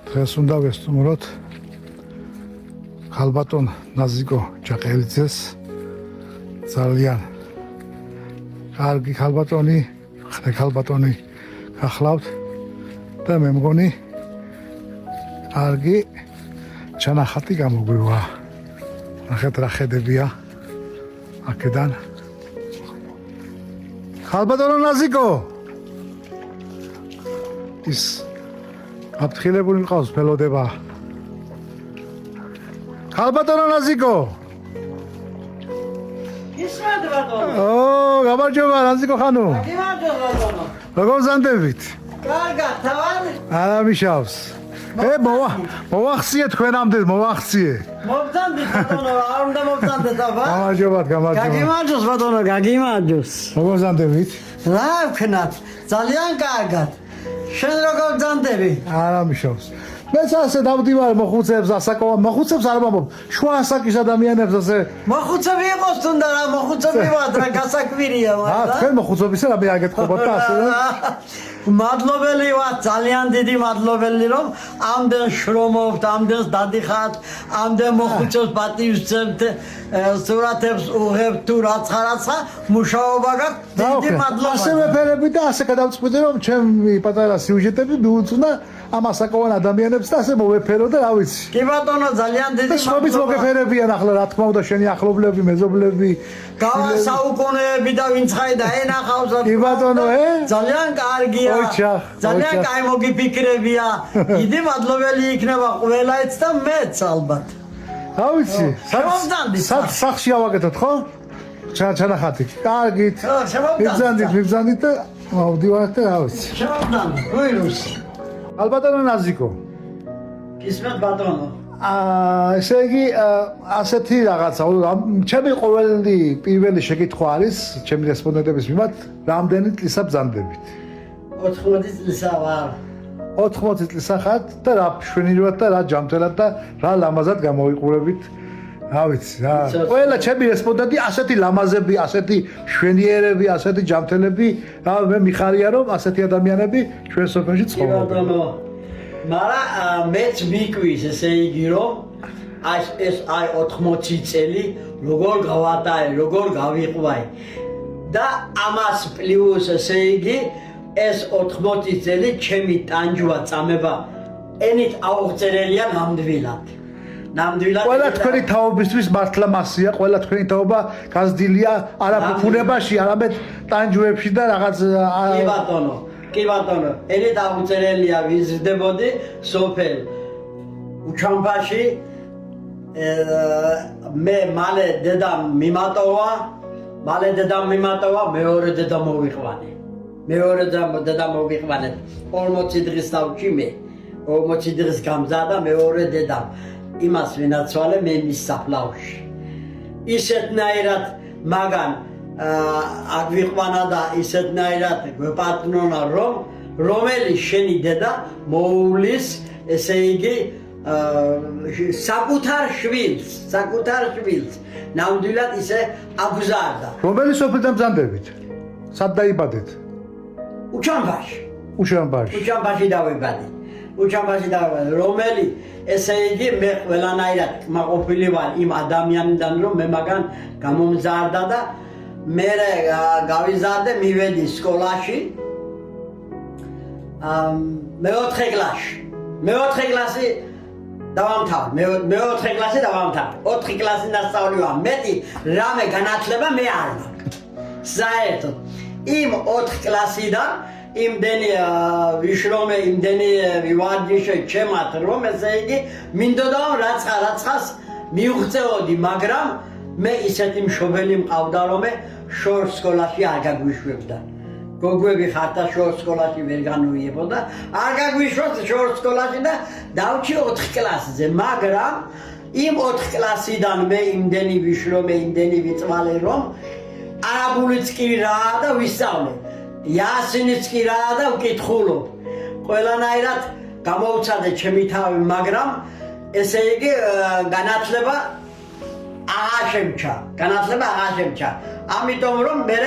დღეს უნდა ვესტუმროთ ხალბატონ ნაზიკო ჯაყელიძეს ძალიან კარგი ხალბატონი გახლავთ და მე მგონი კარგი ჩანახატი გამოგვივა. ნახეთ რა ხედებია აქედან. ხალბატონო ნაზიკო ის აფრთხილებული მყავს ფელოდება. ხალბატონო ნაზიკო ისმად ბატონო. გამარჯობა ნაზიკო ხანო. გამარჯობა ბატონო. როგორ ზანდებით? კარგად, თავარი? არა მიშავს. მოვახციე თქვენამდე მოვახციე. მოგძანდით ბატონო, არ უნდა მოგძანდეთ აბა. გამარჯობათ, გამარჯობა. გაგიმარჯოს ბატონო, გაგიმარჯოს. როგორ ზანდებით? რა ვქნათ? ძალიან კარგად. შენ როგორ ზანდები? არა მიშავს. მეც ასე დავდივარ მოხუცებს ასაკოვან მოხუცებს არ მომობ შუა ასაკის ადამიანებს ასე მოხუცები იყოს თუნდა რა მოხუცები ვარ რა გასაკვირია მაგრამ თქვენ მოხუცებისა რა მე აგეთქობათ და ასე მადლობელი ვარ ძალიან დიდი მადლობელი რომ ამდენ შრომობთ ამდენს დადიხართ ამდენ მოხუცებს პატივისცემთ სურათებს უღებთ თუ რაცხა მუშაობა გაქვთ დიდი მადლობა ასე მეფერები და ასე გადავწყვიტე რომ ჩემი პატარა სიუჟეტები მიუძღვნა ამ ასაკოვან ადამიანებს და ასე მოვეფერო და რა ვიცი. კი ბატონო ძალიან დიდი მადლობა. შრომის მოგეფერებიან ახლა რა თქმა უნდა შენი ახლობლები, მეზობლები. გავა საუკუნეები და ვინც ხაი და ენახავს. კი ბატონო, ძალიან კარგია. ძალიან კაი მოგიფიქრებია. დიდი მადლობელი იქნება ყველაიც და მეც ალბათ. რა ვიცი. სახში ავაკეთოთ ხო? ჩანახატი. კარგით. მიბრძანდით და მოვდივართ და რა ვიცი. შემოვდანდი. გუირუს. ხალბატონო ნაზიკო. ისმად ბატონო. ესე იგი ასეთი რაღაცა, ჩემი პირველი შეკითხვა არის, ჩემი რესპონდენტების მიმართ, რამდენი წლისა ბრძანდებით? 80 წლისა ვარ. 80 წლისა ხართ და რა მშვენივრად და რა ჯანმრთელად და რა ლამაზად გამოვიყურებით. რა ვიცი, რა. ყველა ჩემი რესპონდენტი ასეთი ლამაზები, ასეთი მშვენიერები, ასეთი ჯანმრთელები, რა მე მიხარია რომ ასეთი ადამიანები ჩვენ სოფელში ცხოვრობენ. კი ბატონო. მაგრამ მეც მიკვის ესე იგი რომ ეს 80 წელი როგორ გავატარე, როგორ გავიყვაი. და ამას პლუს ესე იგი ეს 80 წელი ჩემი ტანჯვა წამება ენით აუღწერელია ნამდვილად. ყველა თქვენი თაობისთვის მართლა მასია, ყველა თქვენი თაობა გაზრდილია არა ფუფუნებაში, არამედ ტანჯვებში და რაღაც კი ბატონო, ენით აუღწერელია ვიზრდებოდი სოფელ უჩამბაში მე მალე დედამ მიმატოვა, მეორე დედა მოვიყვანე. 40 დღის თავში მე 40 დღის გამზადა მეორე დედამ იმას ვინაცვალე მე მის საფლავში. ისეთნაირად მაგან აგვიყვანა და ისეთნაირად გვეპატრონა რომ რომელიც შენი დედა მოუვლის ესე იგი საკუთარ შვილს ნამდვილად ისე აგზარდა. რომელი სოფლიდან ბრძანდებით? სად დაიბადეთ? უჩამბაში დავიბადე. რომელი ესე იგი მე ყველანაირად მაყოფილი ვარ იმ ადამიანიდან რომ მე მაგან გამომზარდა და მე გავიზარდე მივედი სკოლაში მეოთხე კლასი დავამთავრე 4 კლასი დასწავლი ვარ მეტი რამე განათლება მე არ მაქვს საერთოდ იმ 4 კლასიდან იმდენი ვიშრომე, იმდენი ვივარჯიშე ჩემად რომ ესე იგი მინდოდა რაცხას მიუღწევოდი, მაგრამ მე ისეთი მშობელი მყავდა რომ შორ სკოლაში არ გაგვიშვებდა. გოგვები ხართ და შორ სკოლაში ვერ განუიებოდა, არ გაგვიშვათ შორ სკოლაში და დავჭი 4 კლასზე, მაგრამ იმ 4 კლასიდან მე იმდენი ვიშრომე, იმდენი ვიწვალე რომ არაბულიც კი რა და ვისწავლე. იასინიც კი რა და ვკითხულობ. ყველანაირად გამოვცადე ჩემი თავი, მაგრამ ესე იგი განათლება აღარ შემჩა. ამიტომ რომ მე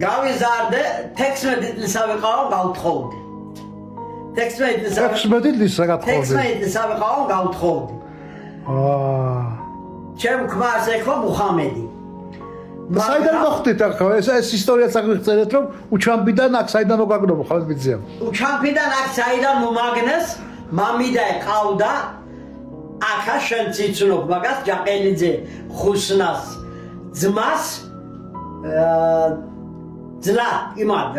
გავიზარდე 16 წლისა ვიყავ გავთხოვდი. 16 წლის გათხოვდი. 16 წელი ყავ გავთხოვდი. ჩემ ქმარს ეხო მუხამედი. საიდან მოხდით ახლა ეს ისტორიაც აღწერეთ რომ უჩამპიდან აქ საიდან მოგაგნო ხალხ ბიძია. უჩამპიდან აქ საიდან მომაგნეს მამიდა ყავდა აქა შენ ციცნობ მაგას ჯაყელიძე ხუსნას ძმას ძლა იმად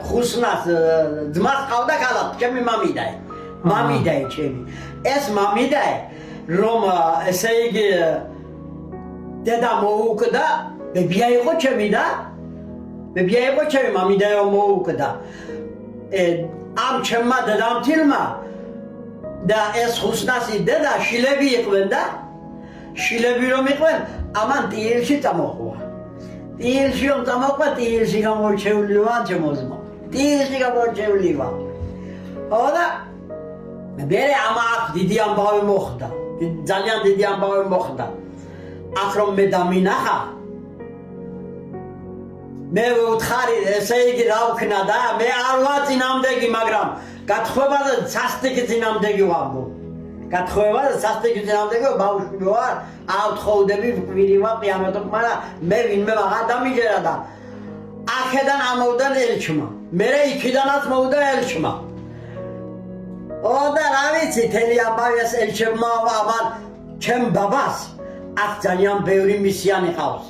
ხუსნას ძმას ყავდა კალათ ჩემი მამიდა ჩემი ეს მამიდა რომ ესე იგი დედა მოუკვდა ბებია იყო ჩემი და ბებია იყო ჩემი მამიდა მოუკვდა ამ ჩემმა დედამთილმა და ეს ხუსნასი დედა შილები იყვნენ და შილები რომ იყვნენ ამან ტიილში წამოხვა ტიილში რომ წამოხვა ტიილში გამოჩეულივა ჩემოზმა ტიილში გამოჩეულივა ოდა მერე ამა დიდი ამბავი მოხდა ძალიან დიდი ამბავი მოხდა აქ რომ მე დამინახა მე ვუთხარი ესე იგი რა ვქნა და მე არ ვაწინამდეგი მაგრამ გათხოვებაზე სასტიკი წინამდეგი ვამბო გათხოვებაზე სასტიკი წინამდეგი ბავშვი ვარ ავთხოვდები ვკვირივა ყიამეტობ მაგრამ მე ვინმე აღარ დამიჯერა და აქედან ამოვდა ელჩმა მე იქიდანაც მოვდა ელჩმა ოდა რა ვიცი თელი ამბავი ეს ელჩმა ამან ჩემ ბაბას აქ ძალიან ბევრი მისიანი ყავს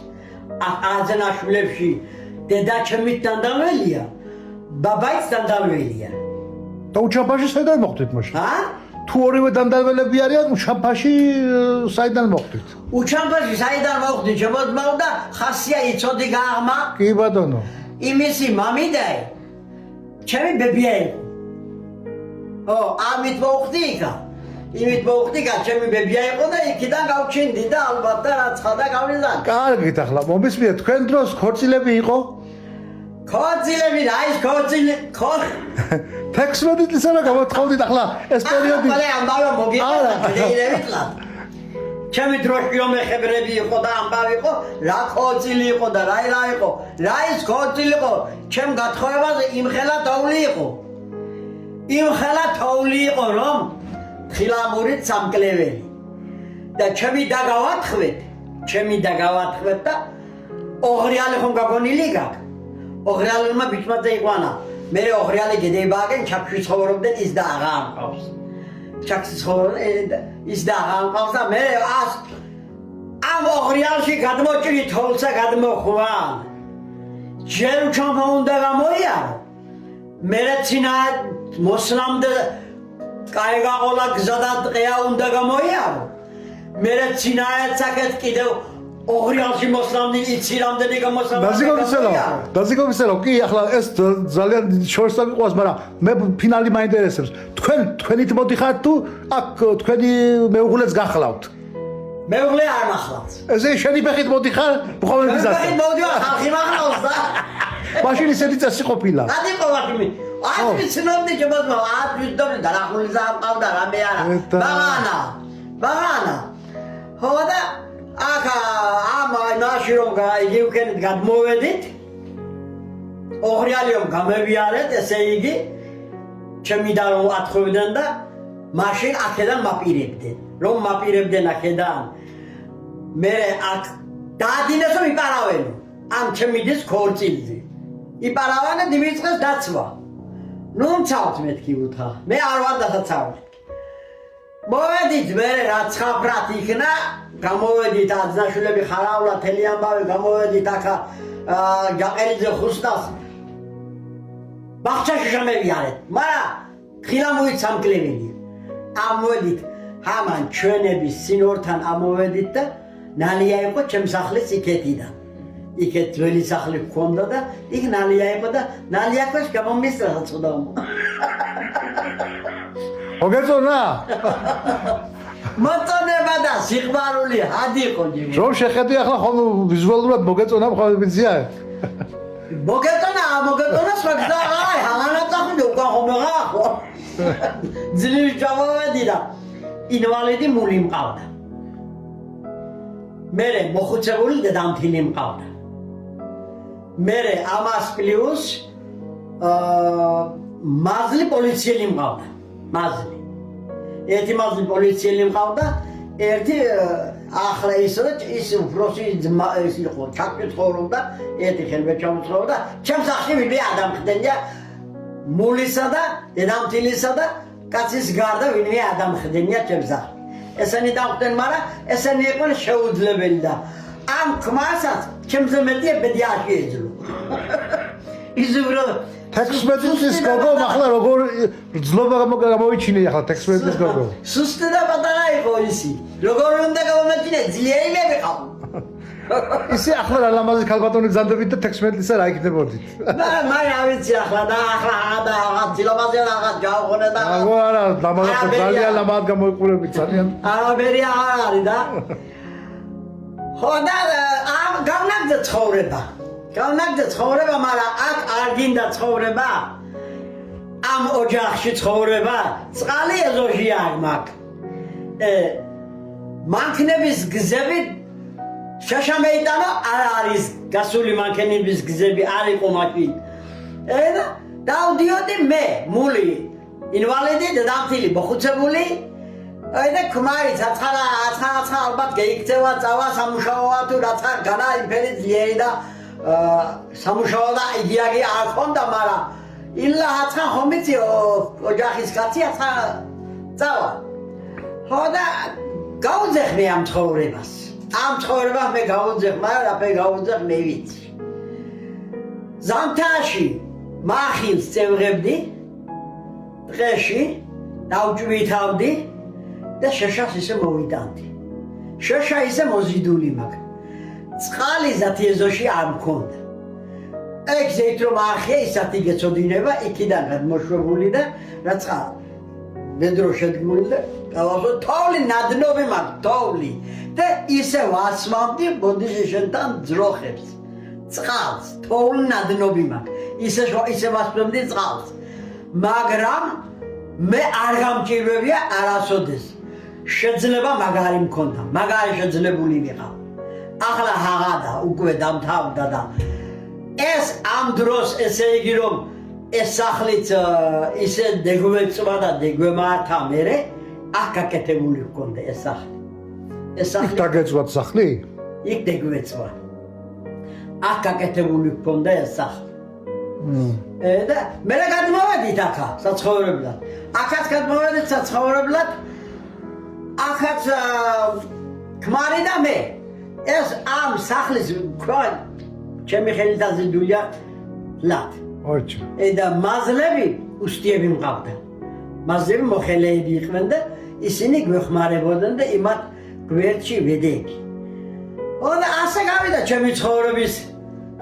აქ აზენაშვილებში დედა ჩემი დანდაველია ბაბაიც დანდაველია და უჩამპაში საიდან მოხდით მაშინ? თუ ორივე დამდაველები არიან უჩამპაში საიდან მოხდით? უჩამპაში საიდან მოხდით? შემოძმავ და ხასია იცოდი გააღმა? კი ბატონო. იმისი მამიდა ჩემი ბებია იყო. ამით მოხდი იქა. იმით მოხდი ჩემი ბებია იყო და იქიდან გავჩინდი და ალბათ და რაც ხადა გავიზა. კარგით ახლა მომისმიეთ თქვენ დროს ქორწილები იყო? ქორწილები რა ის ქორწილი 16 წელს რა გამოთხოვდით ახლა ეს პერიოდი ახლა ამბავი მოგიყარა დეირებიტლა ჩემი დროში რომ ეხებრები იყო და ამბავი იყო რა ქორწილი იყო და რა იყო რა ის ქორწილი იყო ჩემ გათხოვებაზე იმხელა თოვლი იყო რომ ხილამურით სამკლეველი და ჩემი დაგავათხვეთ და ოღრიალი ხომ გაგონილი გაკ ოღრიალმა ბიჭმაძე იყვანა მე ოღრიალი გედებაგენ ჩაქში ცხოვრობდნენ ის და აღარ ამყავს ჩაქში ცხოვრობდნენ ის და აღარ ამყავს და მე ამ ოღრიალში გადმოჭრი თოლსა გადმოხვან ჯერ უჩამფა უნდა გამოიარო მე ცინა მოსლამდე კაიგაყოლა გზა და ტყეა უნდა გამოიარო მე ცინაეთ საკეთ კიდევ ოღრიალში მოსლამდე იცი რამდენი გამოსლამდე დაზიგობისელო კი ახლა ეს ძალიან შორს მიყვას მაგრამ მე ფინალი მაინტერესებს თქვენით მოდიხართ თუ აქ თქვენი მეუღლეც გახლავთ მეუღლე არ მახლავს ესე შენი ფეხით მოდიხარ ბողომი გზაზე ფეხით მოდიხარ ხალხი მახლავს და მაშინ ისეთი წესი ყოფილა ადი ყოვაკიმი ათი ცნობდი შემოძმა ათი დონე დარახული ზამყავდა რამე არა ბაღანა ჰოდა აკა ამა ნაში რომ იგი უკენით გადმოვედით ოღრიალი რომ გამევიარეთ ესე იგი ჩემი და რომ ათხოვდნენ და მაშინ აქედან მაპირებდნენ აქედან მე აქ დაადინეს რომ იპარავენ ამ ჩემი დის ქორწილზე იპარავენ და დიმიწყეს დაცვა ნუ მცავთ მეთქი უთხა მე არ ვარ დასაცავი მოვედით მე რაც ხაფრად იქნა გამოვედით აზნაშვილები ხარავლა თელი ამბავი გამოვედით აქა ჯაყელიძე ხუსნას ბახჩაში შემევიარეთ მაგრამ ხილამურით სამკლეველი ამოვედით ამან ჩვენების სინორთან ამოვედით და ნალია იყო ჩემ სახლის იქეთიდან იქეთ ძველი სახლი გქონდა და იქ ნალია იყო და ნალია ქოს გამომისრა ცუდაო მოგეწონა მოწონება და სიყვარული ჰადი იყო ჯიმი რომ შეხედი ახლა ხომ ვიზუალურად მოგეწონა მხოლოდ ბიძია მოგეწონა სვაგდა აი ჰალანატახი უკან ხომეღა ძილი ჩავავედი და ინვალიდი მული მყავდა მერე მოხუცებული დედამთილი მყავდა მერე ამას პლუს მაზლი პოლიციელი მყავდა მაზლი. ერთი მაზლი პოლიციელი მყავდა, ერთი ახლა ის უფროსი ძმა ის იყო, ჩაკი ცხოვრობდა, ერთი ხელბე ჩამოცხოვრობდა, ჩემს სახლში ვინმე ადამხდენია მულისა და დედამთილისა და კაცის გარდა ვინმე ადამხდენია ჩემს სახლში. ესენი დამხდნენ, მაგრამ ესენი იყვნენ შეუძლებელი და ამ ქმასაც ჩემზე მეტია ბედიაში ეძლო. ის უბრალოდ 16 წლის გოგო ახლა როგორ ძლობა გამოიჩინე ახლა 16 წლის გოგო. სუსტი და პატარა იყო ისი. როგორ უნდა გამომეჩინე ძლიერი ყავ. ისი ახლა რა ლამაზი ქალბატონი გზანდებით და 16 წლისა რა იქნებოდით? მაი რა ვიცი ახლა და ძილობაზე რაღაც გავხონე და აგო არა ლამაზად ძალიან ლამაზად გამოიყურებით ძალიან. არაბერი არ არის და ხოდა ამ გავნაგდა ცხოვრება. გავნაგდა ცხოვრება, მაგრამ აქ არ გინდა ცხოვრება. ამ ოჯახში ცხოვრება, წყალი ეზოში არ მაქვს. მანქნების გზები შაშამეიტანო არ არის გასული მანქნების გზები არ იყო მაშინ. და დავდიოდი მე, მული, ინვალიდი, დედამთილი, მოხუცებული. და ქმარი ცაცხარა ალბათ გაიქცევა, წავა სამუშაოა თუ რაცა განა იმფერი ძლიერი და სამუშაო და იდეალი არ ხონდა, მაგრამ ილა აცხა ხომიცი ოჯახის კაცი აცხა წავა. ხოდა გაუძეხმე ამ ცხოვრებას. ამ ცხოვრებას მე გაუძეხ, მაგრამ რაფერ გაუძეხ მე ვიცი. ზამთარში მახილს წევღებდი, დღეში დავჭვითავდი და შეშას ისე მოვიტანდი. შეშა ისე მოზიდული მაქვს. წყალი ზათი ეზოში არ მქონდა. ეგ ზეით რომ ახე ისეთი გეწოდინება, იქიდან გადმოშვებული და რა წყალი. ვედრო შედგმული და გავახო თოვლი ნადნობი მაქვს, თოვლი. და ისე ვასვამდი ბოდიში შენთან ძროხებს. წყალს, თოვლი ნადნობი მაქვს. ისე ვასვამდი წყალს. მაგრამ მე არ გამჭირვებია არასოდეს. შეძლება მაგარი მქონდა, მაგარი შეძლებული ვიყავ. ახლა ჰაღადა უკვე დამთავრდა და ეს ამ დროს ესე იგი რომ ეს სახლიც ისე დეგვეწვა და დეგვემართა მერე აქ გაკეთებული ჰქონდა ეს სახლი. ეს სახლი იქ დაგეწვათ სახლი? იქ დეგვეწვა. აქ გაკეთებული ჰქონდა ეს სახლი. და მე რა გადმოვედით აქა საცხოვრებლად. აქაც გადმოვედით საცხოვრებლად. აქაც ქმარი და მე ეს ამ სახლის ქვან ჩემი ხელით აზიდულია ლათ. ოჩა. და მაზლები უსტიები მყავდა. მაზლები მოხელეები იყვნენ და ისინი გვეხმარებოდნენ და იმათ გვერდში ვედეგი. და ასე გავიდა ჩემი ცხოვრების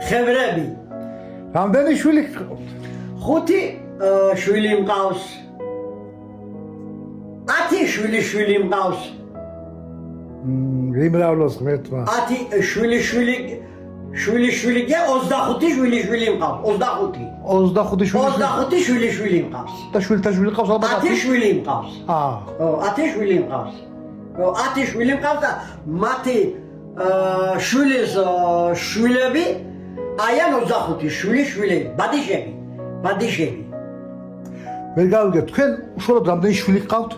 ხევრები. რამდენი შვილი გყავთ? 5 შვილი მყავს. 10 შვილი მყავს. იმრავლოს ღმერთმა. 10 შვილი გე 25 შვილი მყავს. 25. 25 შვილი მყავს. და შვილთა შვილი ყავს ალბათ 10 შვილი მყავს. 10 შვილი მყავს. 10 შვილი მყავს და მათი შვილის შვილები აიან 25 შვილები, ბადიშები. ვერ გავიგე, თქვენ უშუალოდ რამდენი შვილი გყავთ?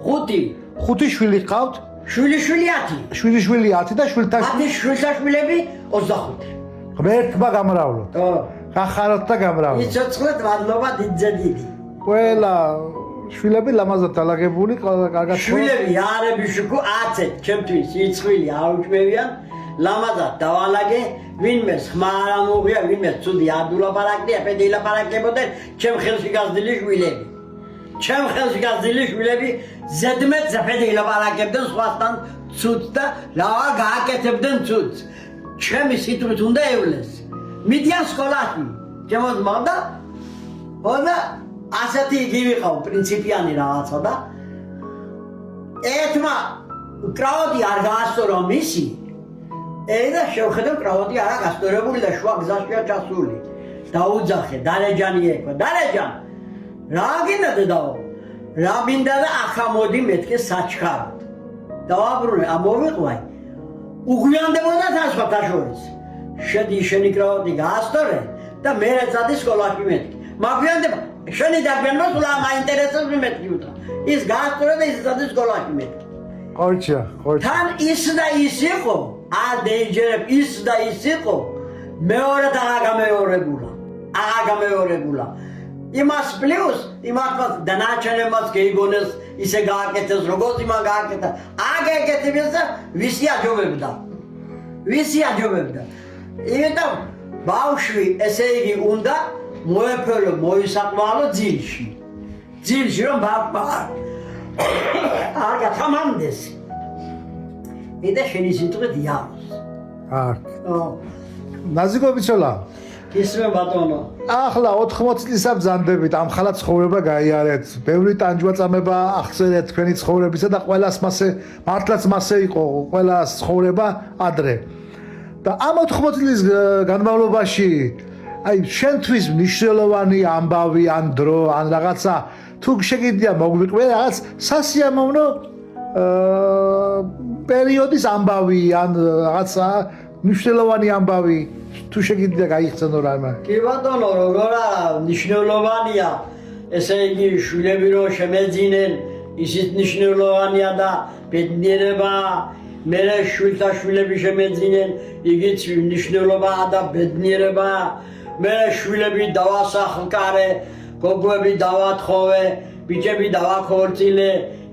5. 5 შვილი გყავთ? შვილი 10 და შვილთა 10 შვილთა შვილები 25. ღმერთმა გამრავლოთ. გახაროთ და გამრავლოთ. იცოცხლეთ მადლობა დიდძედიდი. ყველა შვილები ლამაზად დალაგებული, კარგად. შვილები არები შუქო 10 ჩემთვის იცხვილი აუჭმევიან. ლამაზად დავალაგე, ვინმეს ხმა არ ამოღია, ვინმეს ცუდი არ დულაპარაკდია, პედი ლაპარაკებოდნენ ჩემ ხელში გაზრდილი შვილები. ჩემ ხელში გაზრდილი შვილები ზედმეტ ზაფედი ლაპარაკებდნენ სხვასთან ცუდს და რა გააკეთებდნენ ცუდს. ჩემი სიტყვით უნდა ევლეს. მიდიან სკოლაში, ჩემო მამდა, ხოდა ასეთი იგი ვიყავ, პრინციპიანი რაღაცა და ერთმა კრავატი არ გაასწორა მისი. და შევხედავ კრავატი არა გასწორებული და შუა გზაშია ჩასული. დაუძახე, დარეჯანი ექვა. დარეჯან, რა გინდა დედაო? რა მინდა და ახლა მოდი მეთქე საჩქაროდ. დავაბრუნე, ამოვიყვაი. უგვიანდებოდა თანხმათა შორის. შედი შენი კრავატი გაასწორე და მე წადი სკოლაში მეთქე. მაგვიანდება, შენი დაგბენმა სულ მაინტერესებს მეთქი უთხრა. ის გაასწორა და ის დადის სკოლაში მეთქი. ყორჩა. თან ის და ის იყო, დეინჯერებ ის და ის იყო, მეორე აღამეორებულა. იმას პლუს, იმათაც დანარჩენებმაც გეიგონეს, ისე გააკეთეს, როგორც იმან გააკეთა. აგეკეთებიეს და ვისი აჯობებდა. იმიტომ ბავშვი, ესე იგი, უნდა მოეფერო, მოისაყვალო ძილში. ძილში რომ არ გათამამდეს. და შენი სიტყვით იაროს. ნაზიკობიცოლა. ისმე ბატონო. ახლა 80 წლისა ბრძანდებით ამ ხალხ ცხოვრება გაიარეთ. ბევრი ტანჯვაწამება აღწერეთ თქვენი ცხოვრებისა და ყველას მართლაც მასე იყო ყველას ცხოვრება ადრე. და ამ 80 წლის განმავლობაში აი შენთვის მნიშვნელოვანი ამბავი ან დრო ან რაღაცა თუ შეგიძლია მოგვიყვე რაღაც სასიამოვნო პერიოდის ამბავი ან რაღაცა მნიშვნელოვანი ამბავი თუ შეგიძლია გაიხსენო რამე. კი ბატონო, როგორ არა მნიშვნელოვანია, ესე იგი შვილები რო შემეძინენ, ისიც მნიშვნელოვანია და ბედნიერება, მე შვილთა შვილები შემეძინენ, იგიც მნიშვნელობაა და ბედნიერება, მე შვილები დავასახლკარე, გოგოები დავათხოვე, ბიჭები დავაქორწილე,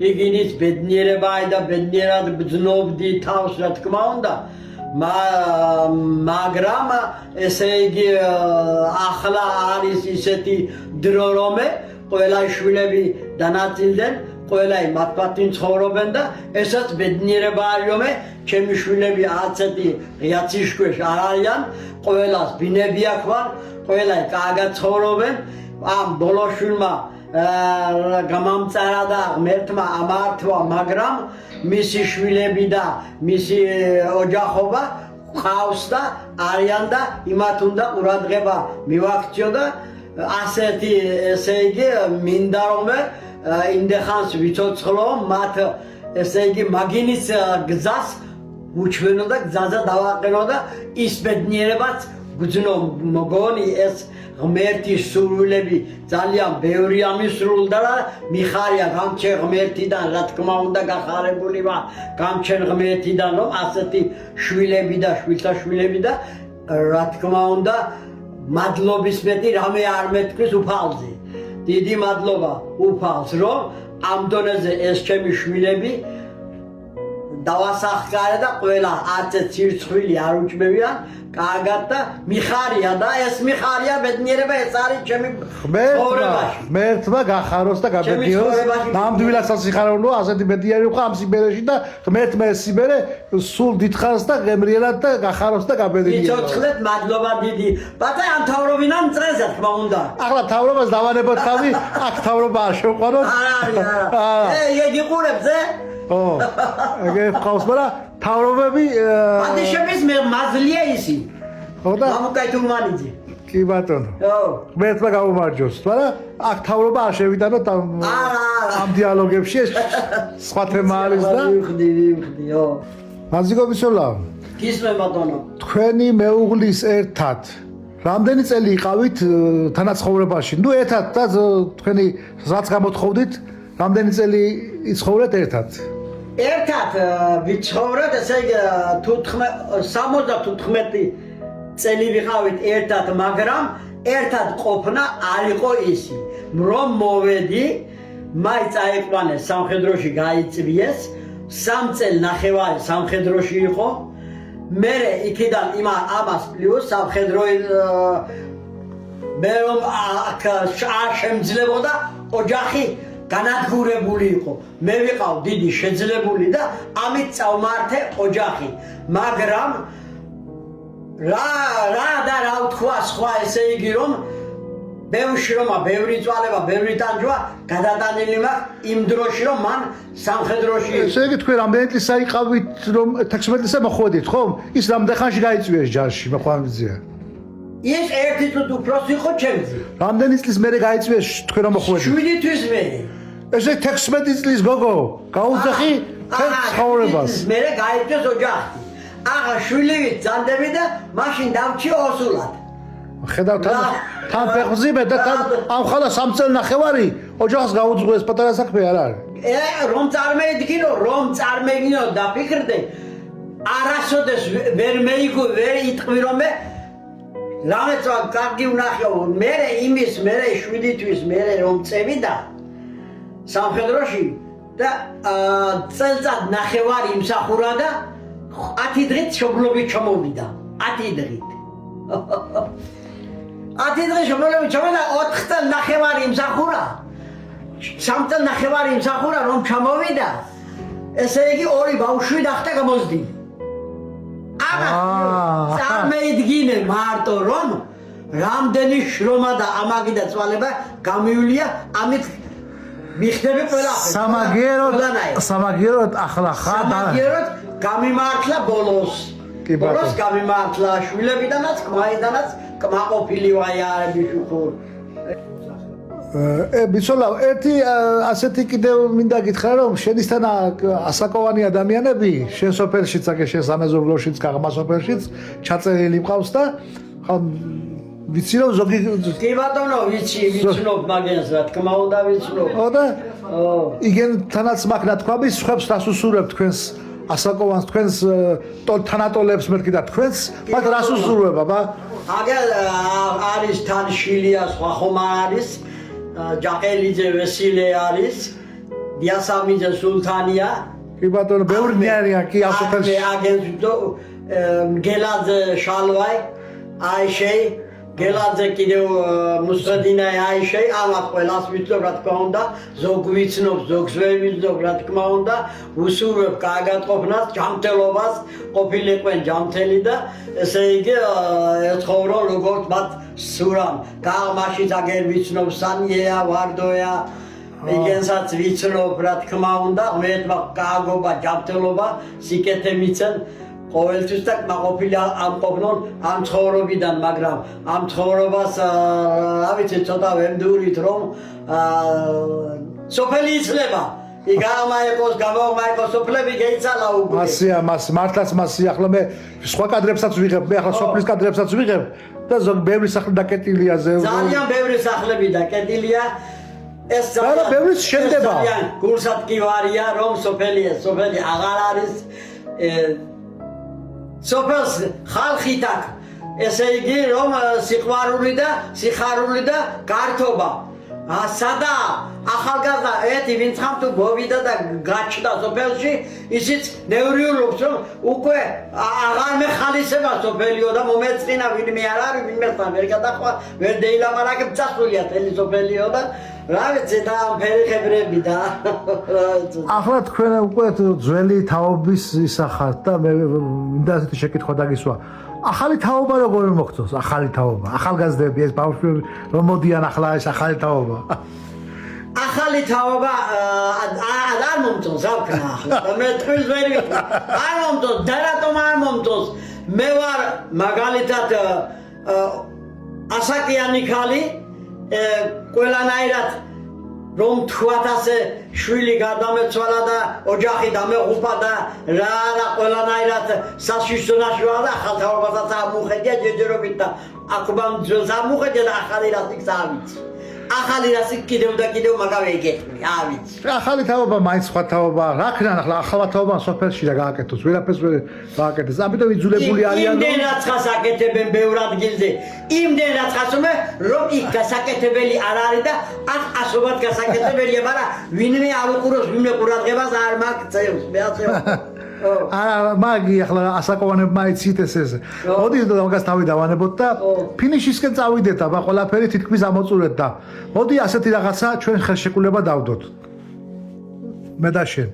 იგინიც ბედნიერებაა და ბედნიერად ბრძნობდი თავს, რა თქმა უნდა. მაგრამ ესე იგი ახლა არის ისეთი დრო რომ ყველა შვილები დანაწილდნენ, ყველა მათპატიმ ცხოვრობენ და ესაც ბედნიერება არის რომ ჩემი შვილები ასეთი ღიაციშქვეშ არ არიან, ყველას ბინები აქვთ, ყველა კარგად ცხოვრობენ. ამ ბოლო შვილმა გამამწარა და ღმერთმა ამართვა, მაგრამ მისი შვილები და მისი ოჯახობა ყავს და არიან და იმათ უნდა ყურადღება მივაქციო და ასეთი ესე იგი მინდა რომ იმდეხანს ვიცოცხლო მათ ესე იგი მაგინის გზას უჩვენო და გზაზე დავაყენო და ის ბედნიერებაც გძნო მოგონი ეს ღმერთის სურვილები ძალიან ბევრი ამისრულდა და მიხარია გამჩენ ღმერთიდან, რა თქმა უნდა გახარებული ვარ გამჩენ ღმერთიდან რომ ასეთი შვილები და შვილთა შვილები და რა თქმა უნდა მადლობის მეტი რამე არ მეთქვის უფალზე. დიდი მადლობა უფალს რომ ამ დონეზე ეს ჩემი შვილები დავასახკარე და ყველა არც ცირცხვილი არ უჭმევიან კარგად და მიხარია და ეს მიხარია ბედნიერება ეს არის ჩემი ცხოვრებაში. ღმერთმა გახაროს და გაბედნიეროს. ნამდვილად სასიხარულოა ასეთი ბედნიერი ვიყო ამ სიბერეში და ღმერთმა ეს სიბერე სულ დიდხანს და ღემრიელად და გახაროს და გაბედნიეროს. იცოცხლეთ მადლობა დიდი. ბატონო ამ თავრობინამ წრეზე თქმა უნდა. ახლა თავრობას დავანებოთ თავი, აქ თავრობა არ შევყვანოთ. არა. იგიყურებს ეგ ყავს, მაგრამ თავრობები პატიშების მაზლია ისი. ხოდა? მამუკაითუმანიძე. კი ბატონო. ღმერთმა გაუმარჯოს, მაგრამ აქ თავრობა არ შევიტანოთ ამ დიალოგებში ეს სხვა თემა არის და ვიხდი, მაზიგობიცოლა. გისმე ბატონო. თქვენი მეუღლის ერთად რამდენი წელი იყავით თანაცხოვრებაში? ნუ ერთად და თქვენი რაც გამოთხოვდით, რამდენი წელი იცხოვრეთ ერთად? ერთად ვიცხოვრეთ, ესე იგი 75 წელი ვიყავით ერთად, მაგრამ ერთად ყოფნა არ იყო ისი. რომ მოვედი, მაინც წაიყვანეს სამხედროში გაიწვიეს, 3 წელნახევარი სამხედროში იყო. მე იქიდან ამას პლუს სამხედრო მე რომ არ შემძლებოდა ოჯახი განადგურებული იყო. მე ვიყავ დიდი შეძლებული და ამით წავმართე ოჯახი. მაგრამ რა ვთქვა სხვა ესე იგი რომ ბევრი შრომა, ბევრი წვალება, ბევრი ტანჯვა გადატანილი მაქვს იმ დროში რომ მან სამხედროში. ესე იგი თქვენ რამდენი წლისა იყავით რომ 16 წლისა მოხვედით, ხო? ის რამდენი ხანში გაიწვიეს ჯარში, მე ხვამძია. ის ერთი წუთი უფროსი იყო ჩემზე. რამდენი წლის მერე გაიწვიეს თქვენ რომ მოხვედით? 7 თვის მერე. ესე 16 წლის გოგო, გაუძახი ცხოვრებას. მერე გაიწვიეს ოჯახი. აღა შვილივით ძანდები და მაშინ დავჩი ოსულად. ხედავ თან ფეხმძიმე და თან ამ ხალა 3 წელნახევარი ოჯახს გაუძღვეს პატარა საქმე არ არის. რომ წარმოედგინო დაფიქრდე არასოდეს ვერ მეიგო ვერ იტყვი რომ რამეც კარგი ვნახეო მე იმის მე 7 თვის მე რომ წევიდა სამხედროში და წელწად ნახევარი იმსახურა და 10 დღით შობლობით ჩამოვიდა 10 დღით 10 დღით შობლობით ჩამოვიდა 4 წელ ნახევარი იმსახურა 3 წელ ნახევარი იმსახურა რომ ჩამოვიდა ესე იგი 2 ბავშვი დახტა გამოზრდილი წარმოედგინე მარტო რომ რამდენი შრომა და ამაგი და წვალება გამივლია ამით მიხდები ყველაფერი სამაგიეროდ ახლა ხარ სამაგიეროდ გამიმართლა ბოლოს გამიმართლა შვილებიდანაც კმაიდანაც კმაყოფილი ვაიარები შუქურ ბიცოლავ ერთი ასეთი კიდევ მინდა გითხრა რომ შენისთან ასაკოვანი ადამიანები შენ სოფელშიც აგე შენ სამეზობლოშიც გაღმა სოფელშიც ჩაწერილი მყავს და ვიცი რომ ზოგი კი ბატონო ვიცნობ მაგენს რა თქმა უნდა ვიცნობ და igen თანაც მაგ ნათქვამის სხვებს რას უსურვებ თქვენს ასაკოვანს თქვენს თანატოლებს მერქი და თქვენს მათ რას უსურვებ აბა აგე არის თან შილია სხვა ხომ არის ჯაყელიძე ვესილე არის დიასამიძე სულთანია კი ბატონო ბევრი არიან კი ასოფელში აგენცო გელაძე შალვაი აიშე გელაძე კიდევ მუსრადინა აიშე ამათ ყველას ვიცნობ რა თქმა უნდა ზოგ ვიცნობ ზოგს ვერ ვიცნობ რა თქმა უნდა უსურვებ კარგატყოფნას ჯანმრთელობას ყოფილიყვენ ჯანმრთელი და ესე იგი ეცხოვრო როგორც მათ სურამ გაღმაში აგერ ვიცნობ სანიეა ვარდოა იგენსაც ვიცნობ რა თქმა უნდა მეტმა კარგობა ჯანმრთელობა სიკეთე მიცენ ყოველთვის და მაყოფილი ამ ყოფნონ ამ ცხოვრობიდან მაგრამ ამ ცხოვრობას რა ვიცი ცოტა ვემდურით რომ სოფელი იცლება იგამაიყოს გამომაიყოს სოფლები გეიცალა უკვე მასია მართლაც მასია ახლა მე სხვა კადრებსაც ვიღებ მე ახლა სოფლის კადრებსაც ვიღებ და ზოგ ბევრი სახლი დაკეტილია ძალიან ბევრი სახლები დაკეტილია ეს ძალიან ბევრი შენდება გულსატკივარია რომ სოფელი აღარ არის სოფელს ხალხით აქ ესე იგი რომ სიხარული და გართობა სადა ახალგაზრდა ერთი ვინც ხამ თუ მოვიდა და გაჩნდა სოფელში ისიც ნევრიულობს რომ უკვე აღარ მეხალისება სოფელიო და მომეწინა ვინმე არ არის ვინმესთან ვერ გადახვა ვერ დაილაპარაკებ წასულია თელი სოფელიო და რა ვიცი და ამ ფერიხებრები და ახლა თქვენ უკვე ძველი თაობის ისახართ და მე მინდა ასეთი შეკითხვა დაგისვა ახალი თაობა როგორ მოგწონს ახალი თაობა ახალგაზრდები ეს ბავშვები რომ მოდიან ახლა ეს ახალი თაობა ახალი თაობა არ მომწონს რა ვქნა ახლა მე თქვენს ვერ ვიქნა არ მომწონს და რატომ არ მომწონს მე ვარ მაგალითად ასაკიანი ხალი ყველანაირად რომ თქვათ ასე შვილი გადამეცვალა და ოჯახი დამეღუპა და რა ყველანაირად საშიშონაში ვარ და ახალ თაობასაც ამუხედია ჯეჯერობით და აქბამ ძველს ამუხედია და ახალი რასიქს ავიცი ახალი რასი კიდევ და კიდევ მაგავე იგეთმი ავიცი ახალი თაობა მაინც სხვა თაობა რა ქნან ახლა ახალ თაობა სოფელში და გააკეთოს ვერაფერს ვერ გააკეთეს ამიტომ იძულებული არიან იმდენ რაცხას აკეთებენ ბევრ ადგილზე იმდენ რაცხას რომ იქ გასაკეთებელი არ არის და აქ ასობად გასაკეთებელია მაგრამ ვინმე არ უყუროს ვინმე ყურადღებას არ მაგწევს მე ასე მაგი ახლა ასაკოვანებმა იცით ეს მოდით და მაგას თავი დავანებოთ და ფინიშისკენ წავიდეთ აბა ყველაფერი თითქმის ამოწურეთ და მოდი ასეთი რაღაცა ჩვენ ხელშეკრულება დავდოთ მე და შენ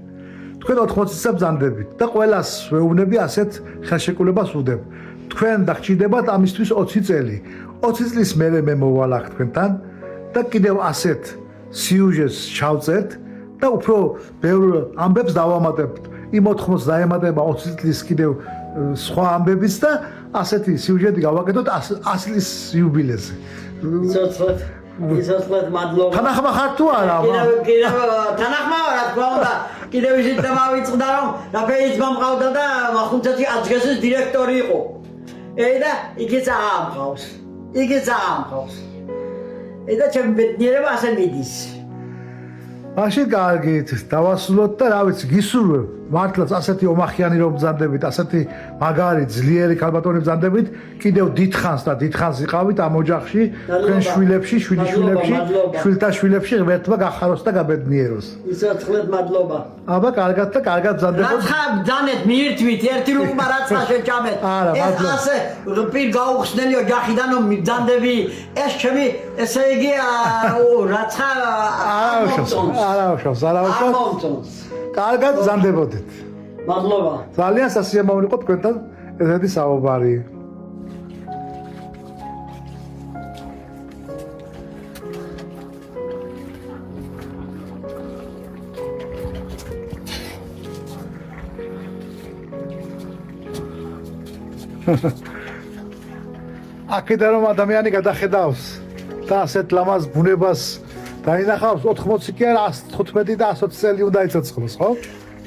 თქვენ 80 წელს ბრძანდებით და ყველას ვეუბნები ასეთ ხელშეკრულებას ვუდებ თქვენ დაგჭირდებათ ამისთვის 20 წელი 20 წლის მერე მე მოვალახ თქვენთან და კიდევ ასეთ სიუჟეტს ჩავწერთ და უფრო ბევრ ამბებს დავამატებთ იმ 80 დაემატება 20 წლის კიდევ სხვა ამბებიც და ასეთი სიუჟეტი გავაკეთოთ 100 წლის იუბილეზე. ისოცხლეთ მადლობა. თანახმა ხარ თუ არა? კიდევ თანახმა რა თქმა უნდა. კიდევ ისიც დავიწყდა რომ რაფეიცმა მყავდა და ხუნცეთი აჯგესის დირექტორი იყო. და იქიც აამყავს. იგი წამხობს. და ჩემი ბედნიერება ასე მიდის. მაშინ კარგით, დავასრულოთ და რა ვიცი, გისურვებ მართლაც ასეთი ომახიანი რომ ბრძანდებით, ასეთი მაგარი ძლიერი ქალბატონი ბრძანდებით, კიდევ დიდხანს და დიდხანს იყავით ამ ოჯახში, თქვენ შვილებში, შვილიშვილებში, შვილთა შვილებში ღმერთმა გახაროს და გაბედნიეროს. ისოცხლეთ მადლობა. აბა, კარგად და კარგად ბრძანდებოდ. რაცხა ბძანეთ მიირთვით, ერთი რუკმა რაცხა შეჭამეთ. არა, ეს მადლობა. ასე პირ გაუხსნელი ოჯახიდან რომ მიბძანდები, ეს ჩემი ესე იგი რაცხა არაუშავს. ამომწონს. კარგად ბრძანდებოდეთ. მადლობა. ძალიან სასიამოვნო იყო თქვენთან ესეთი საუბარი. აქედან რომ ადამიანი გადახედავს და ასეთ ლამაზ ბუნებას დაინახავს 80 კი არა 115 და 120 წელი უნდა იცოცხლოს, ხო?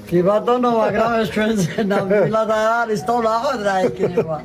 კი ბატონო, მაგრამ ეს ჩვენზე ნამდვილად არ არის, თორე აღარ დაეკინება.